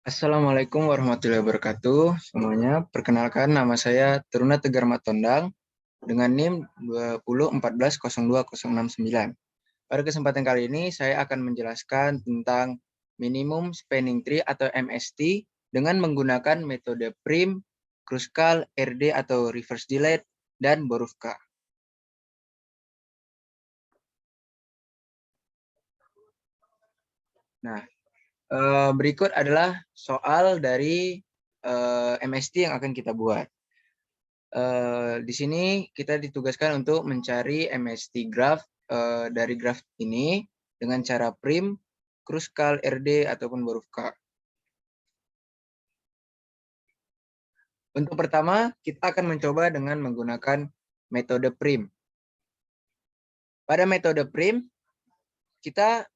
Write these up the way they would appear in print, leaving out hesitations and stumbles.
Assalamualaikum warahmatullahi wabarakatuh semuanya. Perkenalkan, nama saya Teruna Tegar Matondang dengan NIM 2014012069. Pada kesempatan kali ini saya akan menjelaskan tentang minimum spanning tree atau MST dengan menggunakan metode Prim, Kruskal, RD atau reverse delete, dan Borufka. Nah, berikut adalah soal dari MST yang akan kita buat. Di sini kita ditugaskan untuk mencari MST graph dari graph ini dengan cara Prim, Kruskal, RD, ataupun Borufka. Untuk pertama, kita akan mencoba dengan menggunakan metode Prim. Pada metode Prim, kita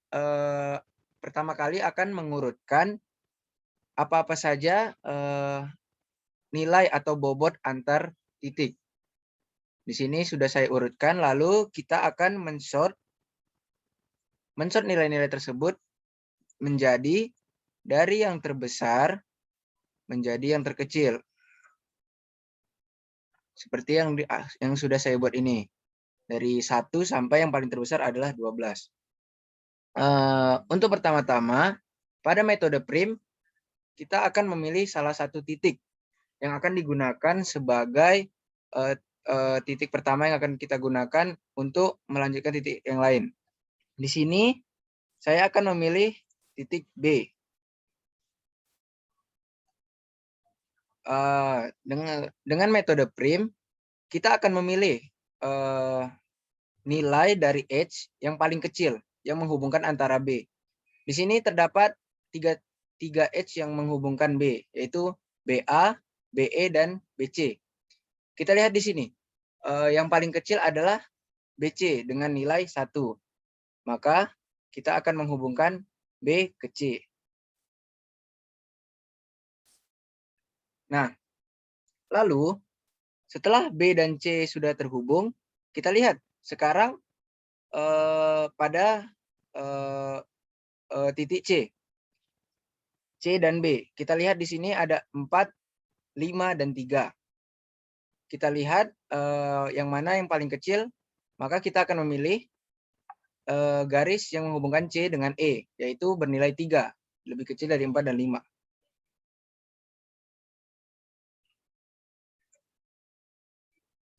pertama kali akan mengurutkan apa-apa saja nilai atau bobot antar titik. Di sini sudah saya urutkan, lalu kita akan mensort nilai-nilai tersebut menjadi dari yang terbesar menjadi yang terkecil. Seperti yang sudah saya buat ini. Dari 1 sampai yang paling terbesar adalah 12. Untuk pertama-tama, pada metode Prim, kita akan memilih salah satu titik yang akan digunakan sebagai titik pertama yang akan kita gunakan untuk melanjutkan titik yang lain. Di sini, saya akan memilih titik B. Dengan metode Prim, kita akan memilih nilai dari H yang paling kecil yang menghubungkan antara B. Di sini terdapat tiga H yang menghubungkan B, yaitu BA, BE, dan BC. Kita lihat di sini, yang paling kecil adalah BC dengan nilai 1. Maka kita akan menghubungkan B ke C. Nah, lalu setelah B dan C sudah terhubung, kita lihat sekarang pada titik C dan B. Kita lihat di sini ada 4, 5, dan 3. Kita lihat yang mana yang paling kecil, maka kita akan memilih garis yang menghubungkan C dengan E, yaitu bernilai 3, lebih kecil dari 4 dan 5.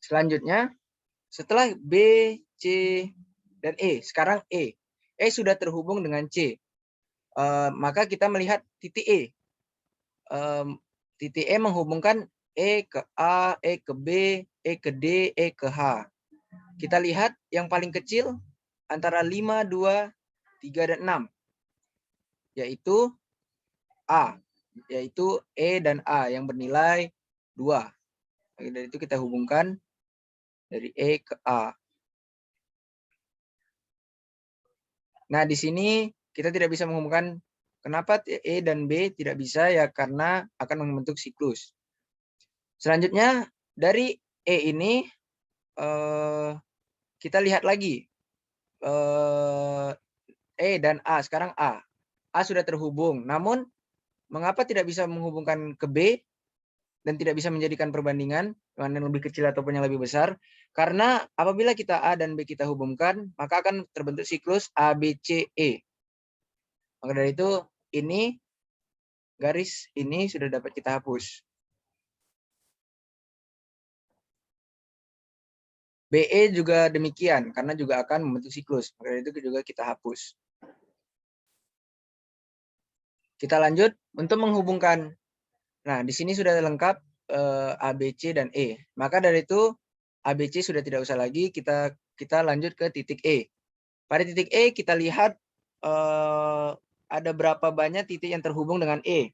Selanjutnya, setelah B, C, dan E, sekarang E sudah terhubung dengan C. Maka kita melihat titik E. Titik E menghubungkan E ke A, E ke B, E ke D, E ke H. Kita lihat yang paling kecil antara 5, 2, 3, dan 6. Yaitu A. Yaitu E dan A yang bernilai 2. Dari itu kita hubungkan dari E ke A. Nah, di sini kita tidak bisa menghubungkan. Kenapa E dan B tidak bisa? Ya karena akan membentuk siklus. Selanjutnya, dari E ini kita lihat lagi. E dan A, sekarang A. A sudah terhubung. Namun, mengapa tidak bisa menghubungkan ke B dan tidak bisa menjadikan perbandingan mana yang lebih kecil ataupun yang lebih besar? Karena apabila kita A dan B kita hubungkan, maka akan terbentuk siklus ABCE. Maka dari itu, ini garis ini sudah dapat kita hapus. BE juga demikian, karena juga akan membentuk siklus. Maka dari itu juga kita hapus. Kita lanjut untuk menghubungkan. Nah, di sini sudah lengkap A, B, C, dan E. Maka dari itu ABC sudah tidak usah lagi, kita lanjut ke titik E. Pada titik E kita lihat ada berapa banyak titik yang terhubung dengan E.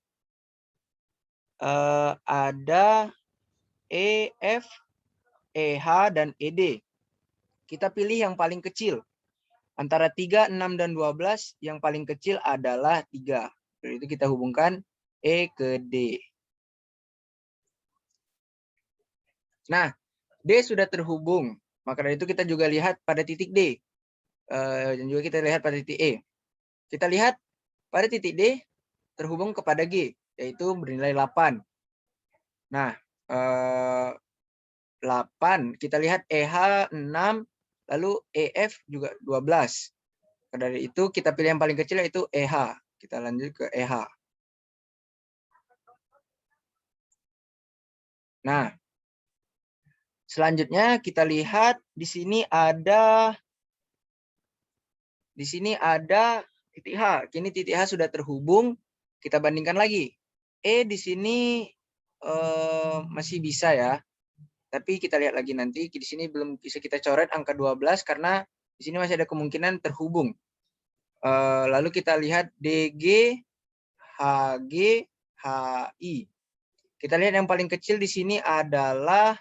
Ada E, F, EH, dan ED. Kita pilih yang paling kecil. Antara 3, 6, dan 12, yang paling kecil adalah 3. Jadi itu kita hubungkan E ke D. Nah, D sudah terhubung. Maka dari itu kita juga lihat pada titik D. Dan juga kita lihat pada titik E. Kita lihat pada titik D terhubung kepada G. yaitu bernilai 8. Nah, 8, kita lihat EH 6, lalu EF juga 12. Dari itu kita pilih yang paling kecil yaitu EH. Kita lanjut ke EH. Nah, selanjutnya kita lihat di sini ada titik H. Kini titik H sudah terhubung. Kita bandingkan lagi. E di sini masih bisa ya. Tapi kita lihat lagi nanti. Di sini belum bisa kita coret angka 12 karena di sini masih ada kemungkinan terhubung. Lalu kita lihat DG, HG, HI. Kita lihat yang paling kecil di sini adalah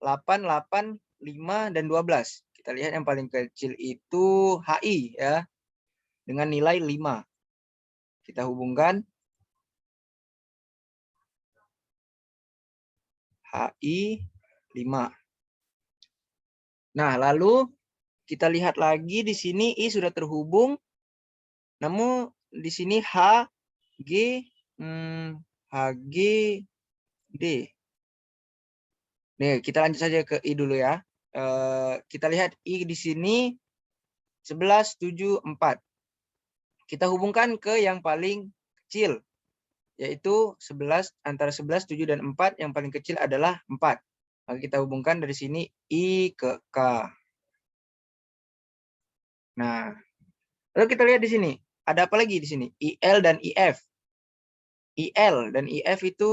8, 8, 5, dan 12. Kita lihat yang paling kecil itu HI ya. Dengan nilai 5. Kita hubungkan. HI 5. Nah, lalu kita lihat lagi di sini I sudah terhubung. Namun di sini HG D. Nih, kita lanjut saja ke I dulu ya. Kita lihat I di sini 11, 7, 4. Kita hubungkan ke yang paling kecil, yaitu 11, antara 11, 7, dan 4, yang paling kecil adalah 4. Maka kita hubungkan dari sini I ke K. Nah, lalu kita lihat di sini. Ada apa lagi di sini? IL dan IF. IL dan IF itu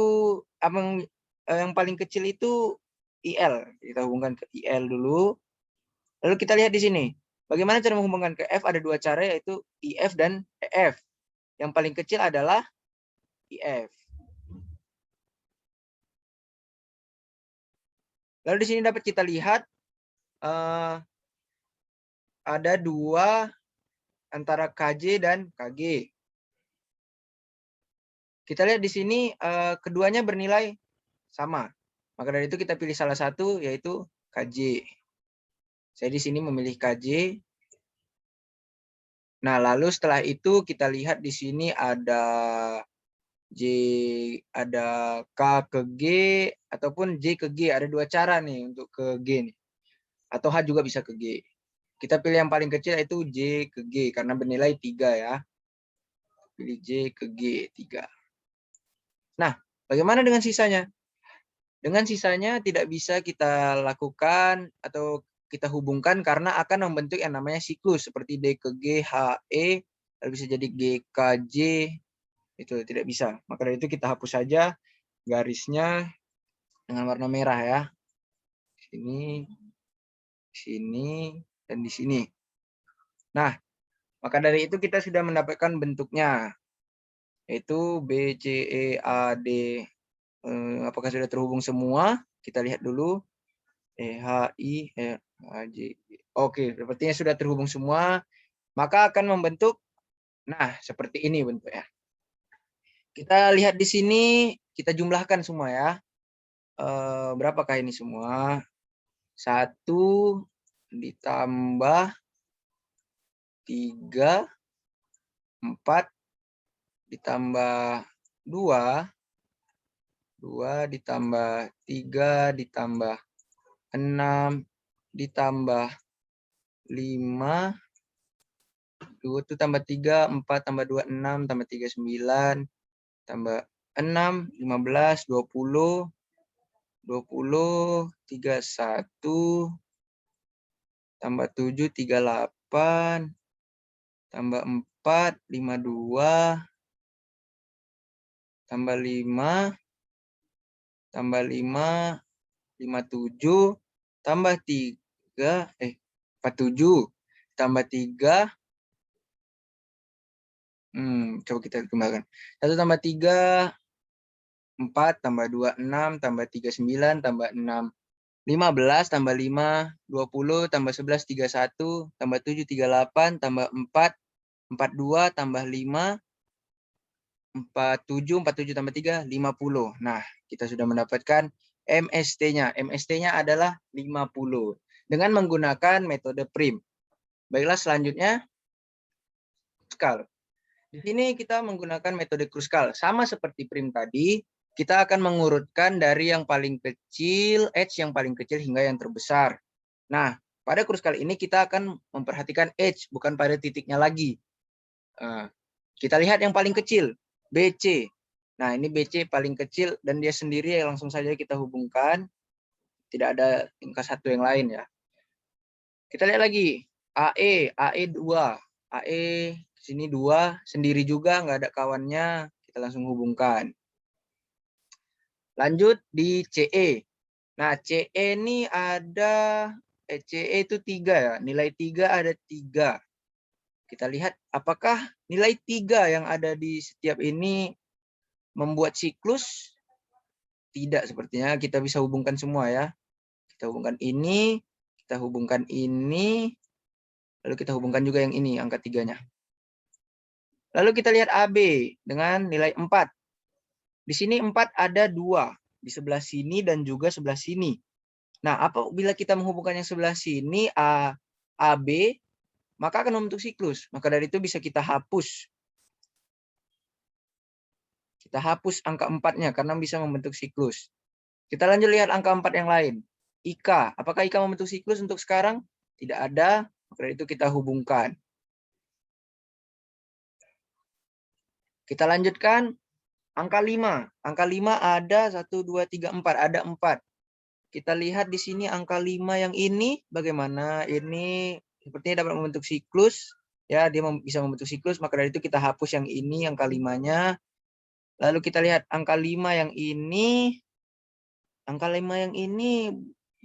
yang paling kecil itu IL. Kita hubungkan ke IL dulu. Lalu kita lihat di sini. Bagaimana cara menghubungkan ke F? Ada dua cara, yaitu IF dan EF. Yang paling kecil adalah IF. Lalu di sini dapat kita lihat ada dua antara KJ dan KG. Kita lihat di sini keduanya bernilai sama. Maka dari itu kita pilih salah satu, yaitu KJ. Saya di sini memilih KJ. Nah, lalu setelah itu kita lihat di sini ada K ke G ataupun J ke G. Ada dua cara nih untuk ke G nih. Atau H juga bisa ke G. Kita pilih yang paling kecil, yaitu J ke G karena bernilai 3 ya. Pilih J ke G 3. Nah, bagaimana dengan sisanya? Dengan sisanya tidak bisa kita lakukan atau kita hubungkan karena akan membentuk yang namanya siklus seperti D ke G, H, E, lalu bisa jadi G K J, itu tidak bisa. Maka dari itu kita hapus saja garisnya dengan warna merah ya. Sini, sini, dan di sini. Nah, maka dari itu kita sudah mendapatkan bentuknya, yaitu B, C, E, A, D. Apakah sudah terhubung semua? Kita lihat dulu. E, H, I, R, H, J. Oke, sepertinya sudah terhubung semua. Maka akan membentuk, nah seperti ini bentuknya. Kita lihat di sini, kita jumlahkan semua ya. Berapakah ini semua? 1 ditambah 3, 4 ditambah 2, 2 ditambah 3 ditambah 6 ditambah 5, 2 itu tambah 3, 4 tambah 2, 6, tambah 3, 9, tambah 6, 15, 20, 20, 31, tambah 7, 38, tambah 4, 52, tambah 5, tambah 5, 57, tambah 3, 47, tambah 3, coba kita kembangkan. 1 tambah 3, 4, tambah 2, 6, tambah 3, 9, tambah 6, 15, tambah 5, 20, tambah 11, 31, tambah 7, 38, tambah 4, 42, tambah 5, 47, 47 tambah 3, 50. Nah, kita sudah mendapatkan MST-nya. MST-nya adalah 50. Dengan menggunakan metode prim. Baiklah, selanjutnya, Pascal. Di sini kita menggunakan metode Kruskal. Sama seperti prim tadi, kita akan mengurutkan dari yang paling kecil, edge yang paling kecil hingga yang terbesar. Nah, pada Kruskal ini kita akan memperhatikan edge, bukan pada titiknya lagi. Kita lihat yang paling kecil, BC. Nah, ini BC paling kecil dan dia sendiri, langsung saja kita hubungkan. Tidak ada angka satu yang lain ya. Kita lihat lagi, AE 2. AE sini 2, sendiri juga, nggak ada kawannya, kita langsung hubungkan. Lanjut di CE. Nah, CE ini ada, CE itu 3 ya, nilai 3 ada 3. Kita lihat apakah nilai 3 yang ada di setiap ini membuat siklus. Tidak, sepertinya kita bisa hubungkan semua ya. Kita hubungkan ini, kita hubungkan ini, lalu kita hubungkan juga yang ini, angka 3-nya. Lalu kita lihat AB dengan nilai 4. Di sini 4 ada 2. Di sebelah sini dan juga sebelah sini. Nah, apabila kita menghubungkan yang sebelah sini, AB, maka akan membentuk siklus. Maka dari itu bisa kita hapus. Kita hapus angka 4-nya karena bisa membentuk siklus. Kita lanjut lihat angka 4 yang lain. IK. Apakah IK membentuk siklus untuk sekarang? Tidak ada. Maka dari itu kita hubungkan. Kita lanjutkan angka 5. Angka 5 ada 1, 2, 3, 4. Ada 4. Kita lihat di sini angka 5 yang ini bagaimana? Ini sepertinya dapat membentuk siklus. Ya, dia bisa membentuk siklus. Maka dari itu kita hapus yang ini, angka 5-nya. Lalu kita lihat angka 5 yang ini. Angka 5 yang ini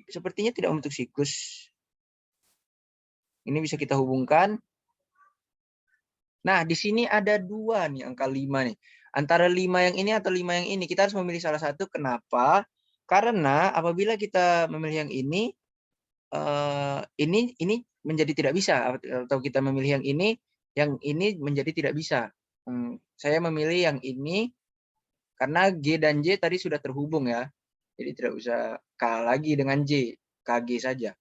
sepertinya tidak membentuk siklus. Ini bisa kita hubungkan. Nah, di sini ada 2 nih, angka 5 nih. Antara 5 yang ini atau 5 yang ini. Kita harus memilih salah satu. Kenapa? Karena apabila kita memilih yang ini menjadi tidak bisa. Atau kita memilih yang ini menjadi tidak bisa. Saya memilih yang ini karena G dan J tadi sudah terhubung ya. Jadi tidak usah K lagi dengan J. KG saja.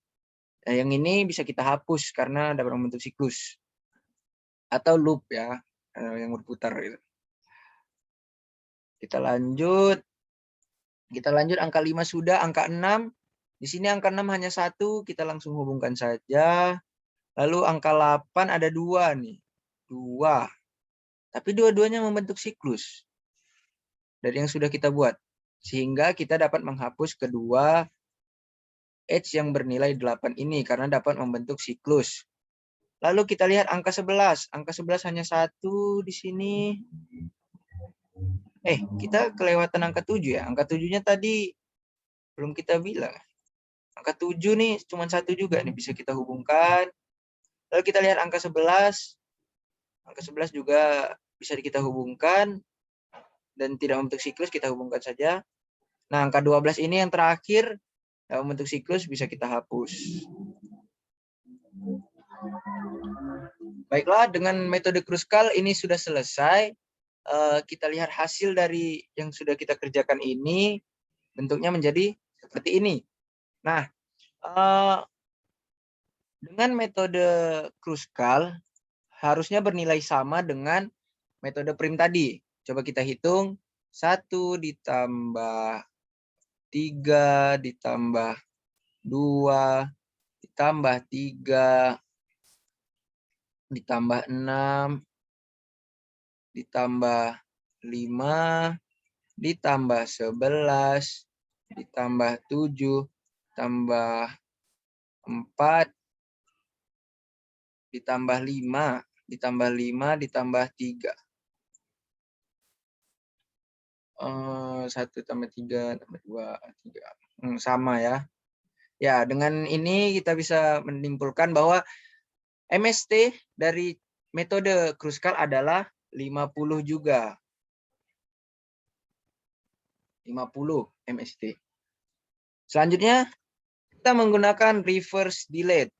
Nah, yang ini bisa kita hapus karena dapat membentuk siklus. Atau loop ya, yang berputar gitu. Kita lanjut angka 5 sudah, angka 6. Di sini angka 6 hanya 1, kita langsung hubungkan saja. Lalu angka 8 ada 2 nih. 2. Tapi dua-duanya membentuk siklus dari yang sudah kita buat. Sehingga kita dapat menghapus kedua edge yang bernilai 8 ini karena dapat membentuk siklus. Lalu kita lihat angka 11. Angka 11 hanya 1 di sini. Kita kelewatan angka 7 ya. Angka 7-nya tadi belum kita bilang. Angka 7 nih cuma 1 juga nih bisa kita hubungkan. Lalu kita lihat angka 11. Angka 11 juga bisa kita hubungkan dan tidak membentuk siklus, kita hubungkan saja. Nah, angka 12 ini yang terakhir membentuk siklus, bisa kita hapus. Baiklah, dengan metode Kruskal ini sudah selesai. Kita lihat hasil dari yang sudah kita kerjakan ini, bentuknya menjadi seperti ini. Nah, dengan metode Kruskal harusnya bernilai sama dengan metode prim tadi. Coba kita hitung. 1 ditambah 3 ditambah 2 ditambah 3 ditambah 6 ditambah 5 ditambah 11 ditambah 7 tambah 4 ditambah 5 ditambah 5 ditambah 3. 1 tambah 3 tambah 2 3. Sama ya. Ya, dengan ini kita bisa menyimpulkan bahwa MST dari metode Kruskal adalah 50 juga. 50 MST. Selanjutnya kita menggunakan reverse delete.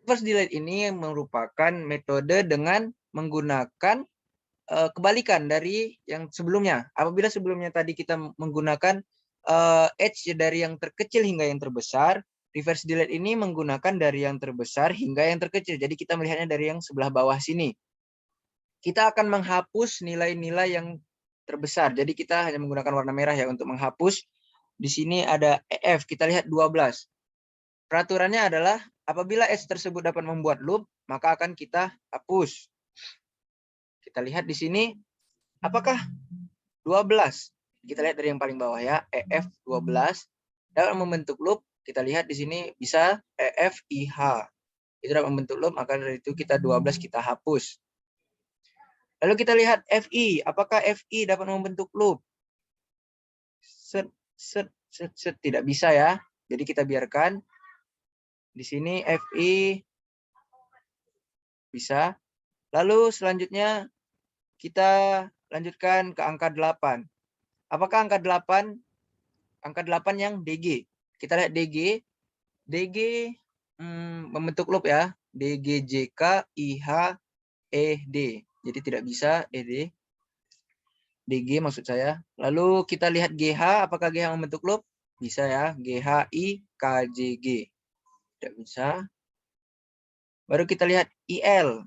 Reverse delete ini merupakan metode dengan menggunakan kebalikan dari yang sebelumnya. Apabila sebelumnya tadi kita menggunakan edge dari yang terkecil hingga yang terbesar, reverse delete ini menggunakan dari yang terbesar hingga yang terkecil. Jadi kita melihatnya dari yang sebelah bawah sini. kita akan menghapus nilai-nilai yang terbesar. Jadi kita hanya menggunakan warna merah ya untuk menghapus. Di sini ada EF, kita lihat 12. Peraturannya adalah apabila S tersebut dapat membuat loop, maka akan kita hapus. Kita lihat di sini, apakah 12? Kita lihat dari yang paling bawah ya, EF 12 dapat membentuk loop. Kita lihat di sini bisa EF IH. Itu dapat membentuk loop, maka dari itu kita 12 kita hapus. Lalu kita lihat FI, apakah FI dapat membentuk loop? Tidak bisa ya. Jadi kita biarkan. Di sini FI bisa. Lalu selanjutnya kita lanjutkan ke angka 8. Apakah angka 8? Angka 8 yang DG. Kita lihat DG. DG membentuk loop ya. DGJK IH ED. Jadi tidak bisa ED. DG maksud saya. Lalu kita lihat GH, apakah GH membentuk loop? Bisa ya, GHI KJG. Tidak bisa. Baru kita lihat IL.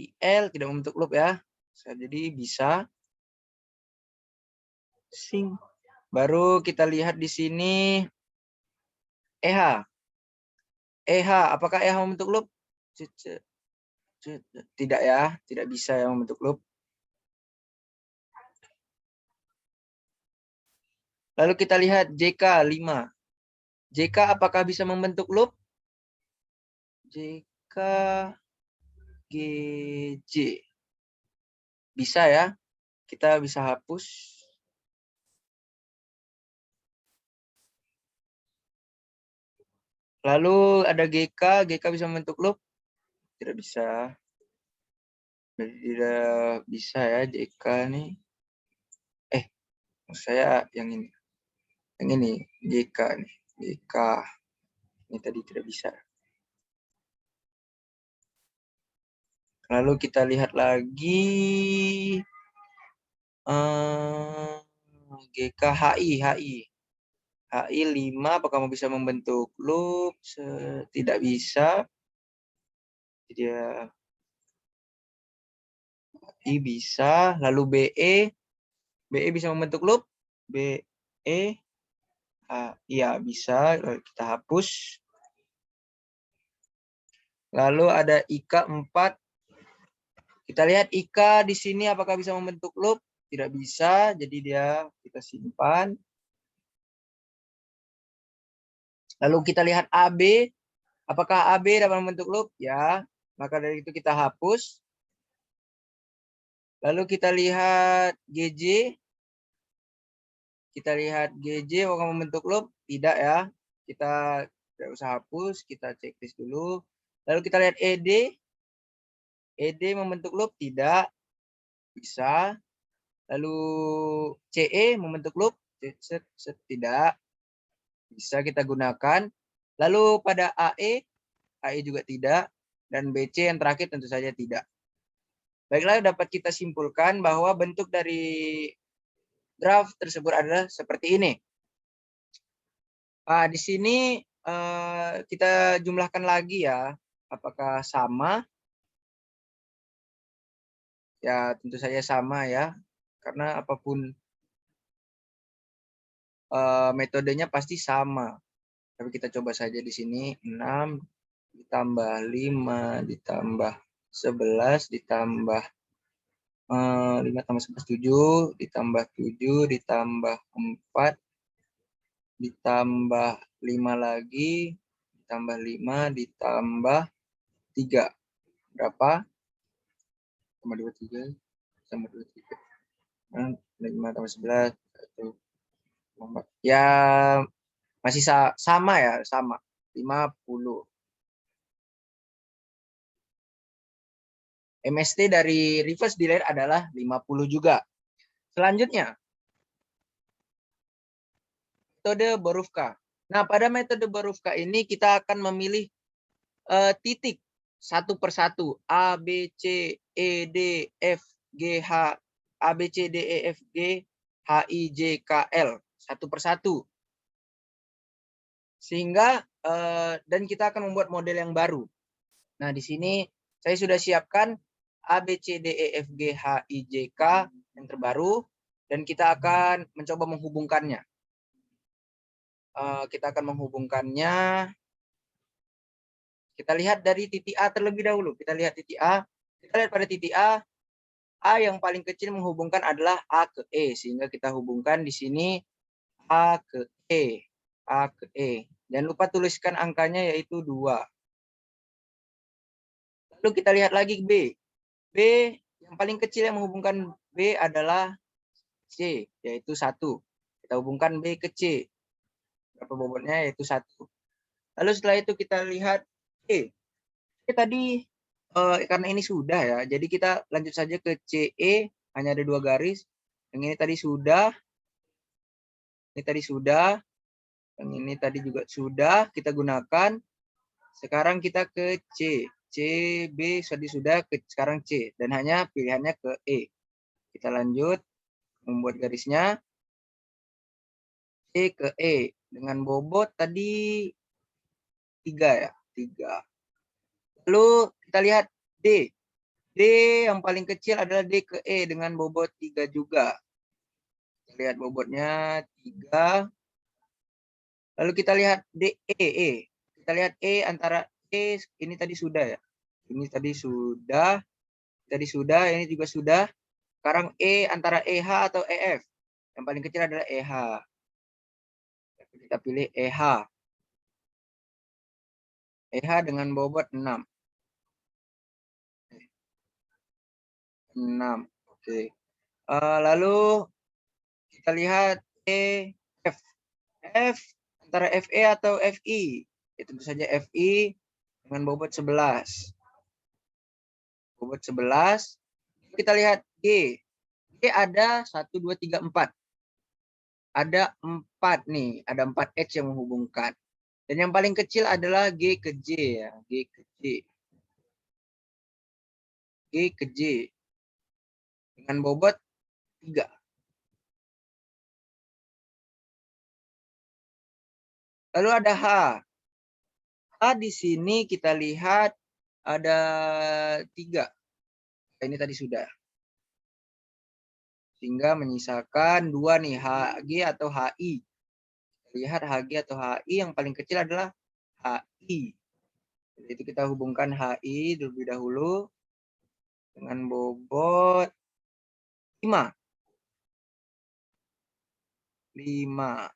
IL tidak membentuk loop ya. Jadi bisa. Sing. Baru kita lihat di sini EH. EH, apakah EH membentuk loop? Tidak ya, tidak bisa yang membentuk loop. Lalu kita lihat JK 5. JK apakah bisa membentuk loop? JK GJ. Bisa ya. Kita bisa hapus. Lalu ada GK. GK bisa membentuk loop? Tidak bisa. Tidak bisa ya JK nih. Maksud saya yang ini. Yang ini JK nih. JK. Ini tadi tidak bisa. Lalu kita lihat lagi GKHI, HI 5 apakah bisa membentuk loop? Tidak bisa. Dia HI bisa. Lalu BE bisa membentuk loop? BE iya bisa. Lalu kita hapus. Lalu ada IK 4. Kita lihat IK di sini apakah bisa membentuk loop? Tidak bisa, jadi dia kita simpan. Lalu kita lihat AB. Apakah AB dapat membentuk loop? Ya, maka dari itu kita hapus. Lalu kita lihat GJ. Kita lihat GJ apakah membentuk loop? Tidak ya. Kita tidak usah hapus, kita checklist dulu. Lalu kita lihat ED. ED membentuk loop? Tidak. Bisa. Lalu CE membentuk loop? Tidak. Bisa kita gunakan. Lalu pada AE juga tidak. Dan BC yang terakhir tentu saja tidak. Baiklah, dapat kita simpulkan bahwa bentuk dari graf tersebut adalah seperti ini. Di sini kita jumlahkan lagi ya. Apakah sama? Ya, tentu saja sama ya. Karena apapun metodenya pasti sama. Tapi kita coba saja di sini 6 ditambah 5 ditambah 11 ditambah 5 tambah 11 7 ditambah 7 ditambah 4 ditambah 5 lagi ditambah 5 ditambah 3 berapa? Tambah 2 3 tambah 2 3 5 tambah 11 1 4. Ya masih sama ya, sama 50. MST dari reverse delay adalah 50 juga. Selanjutnya, metode Borufka. Nah, pada metode Borufka ini kita akan memilih titik satu persatu. A, B, C, E, D, F, G, H, A, B, C, D, E, F, G, H, I, J, K, L. Satu persatu. Sehingga, dan kita akan membuat model yang baru. Nah, di sini saya sudah siapkan A, B, C, D, E, F, G, H, I, J, K yang terbaru, dan kita akan mencoba menghubungkannya. Kita akan menghubungkannya. Kita lihat dari titik A terlebih dahulu. Kita lihat titik A. Kita lihat pada titik A yang paling kecil menghubungkan adalah A ke E. Sehingga kita hubungkan di sini A ke E. A ke E. Jangan lupa tuliskan angkanya yaitu 2. Lalu kita lihat lagi B. B yang paling kecil yang menghubungkan B adalah C, yaitu 1. Kita hubungkan B ke C. Berapa bobotnya yaitu 1. Lalu setelah itu kita lihat E. C tadi karena ini sudah ya, jadi kita lanjut saja ke CE, hanya ada 2 garis. Yang ini tadi sudah, ini tadi sudah, yang ini tadi juga sudah kita gunakan. Sekarang kita ke C, CB sudah sekarang C, dan hanya pilihannya ke E. Kita lanjut membuat garisnya C ke E dengan bobot tadi 3 ya, 3. Lalu kita lihat D. D yang paling kecil adalah D ke E dengan bobot 3 juga. Kita lihat bobotnya 3. Lalu kita lihat D, E. Kita lihat E antara E, ini tadi sudah ya. Ini tadi sudah, ini juga sudah. Sekarang E antara EH atau EF. Yang paling kecil adalah EH. Kita pilih EH. EH dengan bobot 6. 6. Oke. Lalu kita lihat F. F antara FE atau FI. Tentu saja FI dengan bobot 11. Bobot 11. Kita lihat G. G ada 1, 2, 3, 4. Ada 4 nih. Ada 4 H yang menghubungkan. Dan yang paling kecil adalah G ke J ya. G ke J. G ke J. Dengan bobot 3. Lalu ada H. H di sini kita lihat ada 3. Ini tadi sudah. Sehingga menyisakan 2 nih, HG atau HI. Lihat HG atau HI yang paling kecil adalah HI. Jadi itu kita hubungkan HI terlebih dahulu dengan bobot 5. 5.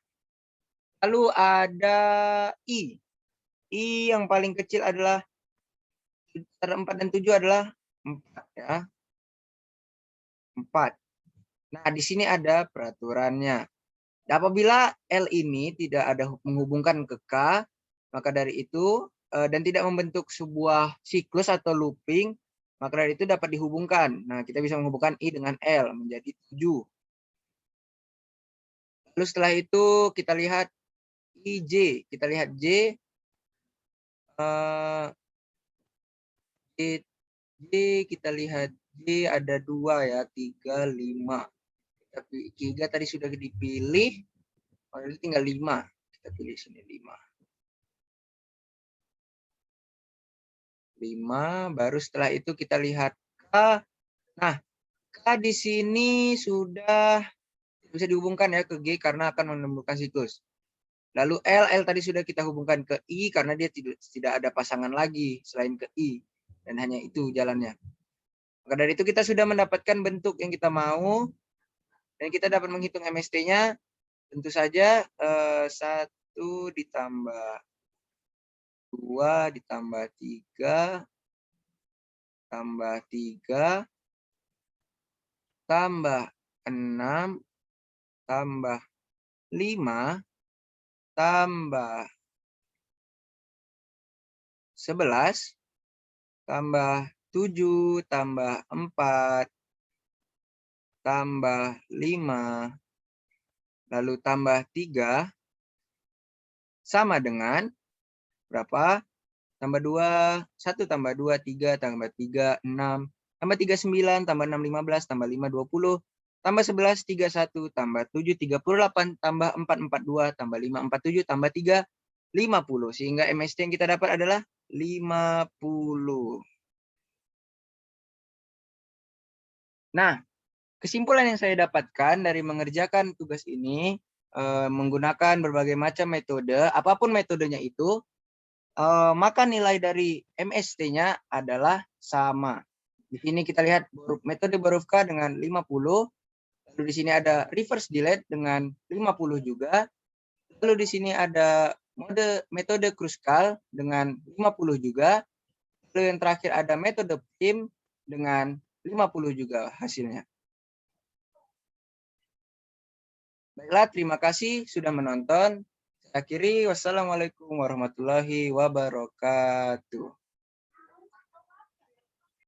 Lalu ada I. I yang paling kecil adalah antara 4 dan 7 adalah 4 ya. 4. Nah, di sini ada peraturannya. Apabila L ini tidak ada menghubungkan ke K, maka dari itu dan tidak membentuk sebuah siklus atau looping, maka dari itu dapat dihubungkan. Nah, kita bisa menghubungkan I dengan L menjadi 7. Lalu setelah itu kita lihat IJ. Kita lihat J. Kita lihat J ada 2 ya, 3, 5. Tapi 3 tadi sudah dipilih, jadi tinggal 5. Kita pilih sini 5. 5, baru setelah itu kita lihat K. Nah, K di sini sudah bisa dihubungkan ya ke G karena akan menimbulkan siklus. Lalu L tadi sudah kita hubungkan ke I karena dia tidak ada pasangan lagi selain ke I. Dan hanya itu jalannya. Maka dari itu kita sudah mendapatkan bentuk yang kita mau. Dan kita dapat menghitung MST-nya. Tentu saja 1 ditambah 2 ditambah 3 tambah 3 tambah 6 tambah 5 tambah 11 tambah 7 tambah 4 tambah 5 lalu tambah 3 sama dengan berapa? Tambah 2, 1 tambah 2, 3 tambah 3, 6 tambah 3, 9 tambah 6, 15 tambah 5, 20 tambah 11, 31 tambah 7, 38 tambah 4, 42 tambah 5, 47 tambah 3, 50. Sehingga MST yang kita dapat adalah 50. Nah, kesimpulan yang saya dapatkan dari mengerjakan tugas ini menggunakan berbagai macam metode, apapun metodenya itu, maka nilai dari MST-nya adalah sama. Di sini kita lihat metode Borufka dengan 50, lalu di sini ada reverse delete dengan 50 juga, lalu di sini ada metode Kruskal dengan 50 juga, lalu yang terakhir ada metode Prim dengan 50 juga hasilnya. Baiklah, terima kasih sudah menonton. Saya akhiri, wassalamualaikum warahmatullahi wabarakatuh.